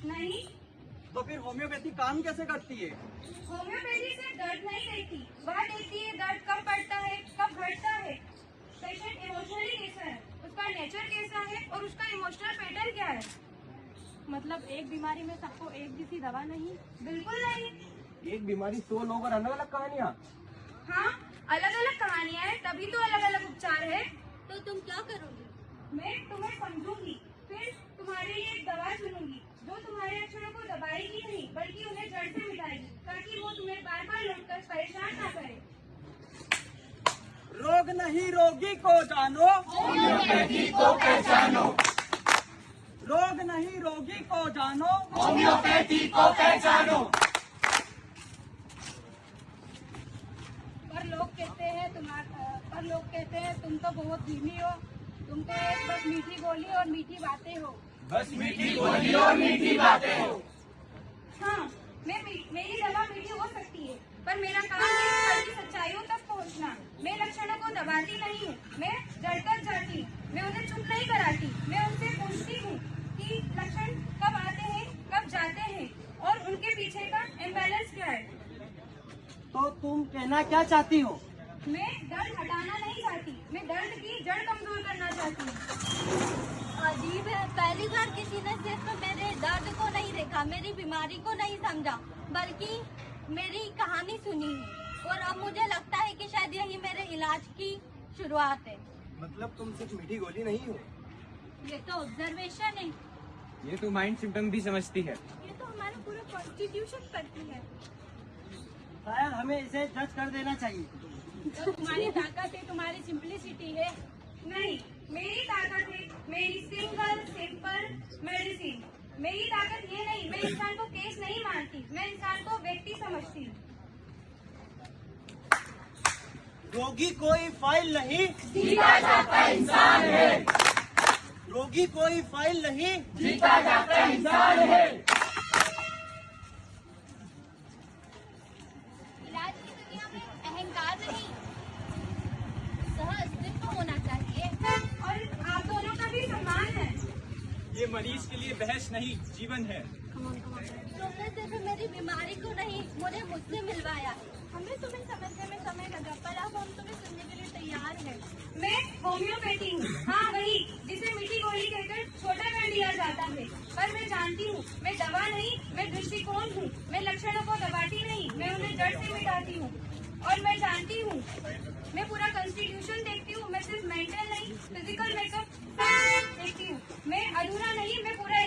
नहीं। तो फिर होम्योपैथी काम कैसे करती है? होम्योपैथी से दर्द नहीं देखती, वह देखती है दर्द कब बढ़ता है, कब घटता है, पेशेंट इमोशनली कैसा है, उसका नेचर कैसा है और उसका इमोशनल पैटर्न क्या है। मतलब एक बीमारी में सबको एक जैसी दवा नहीं? बिल्कुल नहीं। एक बीमारी 100 लोग और अलग अलग कहानियाँ। हाँ, अलग अलग कहानियाँ हैं, तभी तो अलग अलग उपचार है। तो तुम क्या करोगी? मैं तुम्हें समझूंगी, फिर तुम्हारे लिए एक दवा चुनूंगी जो तुम्हारे लक्षणों को दबाएगी नहीं बल्कि उन्हें जड़ से मिटाएगी, ताकि वो तुम्हें बार बार लौटकर परेशान ना करे। रोग नहीं रोगी को जानो, होम्योपैथी को पहचानो। रोग नहीं रोगी को जानो, होम्योपैथी को पहचानो। पर लोग कहते हैं तुम तो बहुत धीमी हो, तुम तो एक बस मीठी गोली और मीठी बातें हो। बस मीठी बोली और मीठी बातें हो। हाँ, मेरी दवा मीठी हो सकती है, पर मेरा काम है फल की सच्चाइयों तक पहुँचना। मैं लक्षणों को दबाती नहीं हूँ, मैं जड़ तक जाती हूँ, मैं उन्हें चुप नहीं कराती, मैं उनसे पूछती हूँ कि लक्षण कब आते हैं, कब जाते हैं और उनके पीछे का इम्बैलेंस क्या है। तो तुम कहना क्या चाहती हो? मैं दर्द हटाना नहीं चाहती, मैं दर्द की जड़ कमजोर करना चाहती हूँ। अजीब है, पहली बार किसी ने सिर्फ मेरे दर्द को नहीं देखा, मेरी बीमारी को नहीं समझा, बल्कि मेरी कहानी सुनी है। और अब मुझे लगता है कि शायद यही मेरे इलाज की शुरुआत है। मतलब तुम सिर्फ मीठी गोली नहीं हो। ये तो ऑब्जर्वेशन है, ये तो माइंड सिम्टम भी समझती है। ये तो हमारा पूरा कॉन्स्टिट्यूशन करती है। शायद हमें इसे जज कर देना चाहिए। तो तुम्हारी ताकत है, तुम्हारी सिंपलिसिटी है। नहीं, मेरी ताकत है मेरी सिंपल मेडिसिन। मेरी ताकत ये नहीं, मैं इंसान को केस नहीं मानती, मैं इंसान को व्यक्ति समझती हूँ। रोगी कोई फाइल नहीं, जीता जाता इंसान है। रोगी कोई फाइल नहीं, जीता जाता इंसान है। इलाज की दुनिया में अहंकार नहीं, सहअस्तित्व होना चाहिए। और आप दोनों का भी सम्मान है। ये मरीज के लिए बहस नहीं, जीवन है। तुमने सिर्फ मेरी बीमारी को नहीं, मुझे मुझसे मिलवाया। हमें तुम्हें समझने में समय लगा, पर अब हम तुम्हें सुनने के लिए तैयार हैं। मैं होम्योपैथी हूँ, हाँ वही जिसे मीठी गोली कहकर छोटा कर दिया जाता है। पर मैं जानती हूँ, मैं दवा नहीं, मैं दृष्टिकोण हूँ। मैं लक्षणों को दबाती नहीं, मैं उन्हें जड़ से मिटाती हूँ। और मैं जानती हूँ, मैं पूरा कॉन्स्टिट्यूशन देखती हूँ, मैं सिर्फ मेंटल नहीं फिजिकल मेकअप देखती हूँ। मैं अधूरा नहीं, मैं पूरा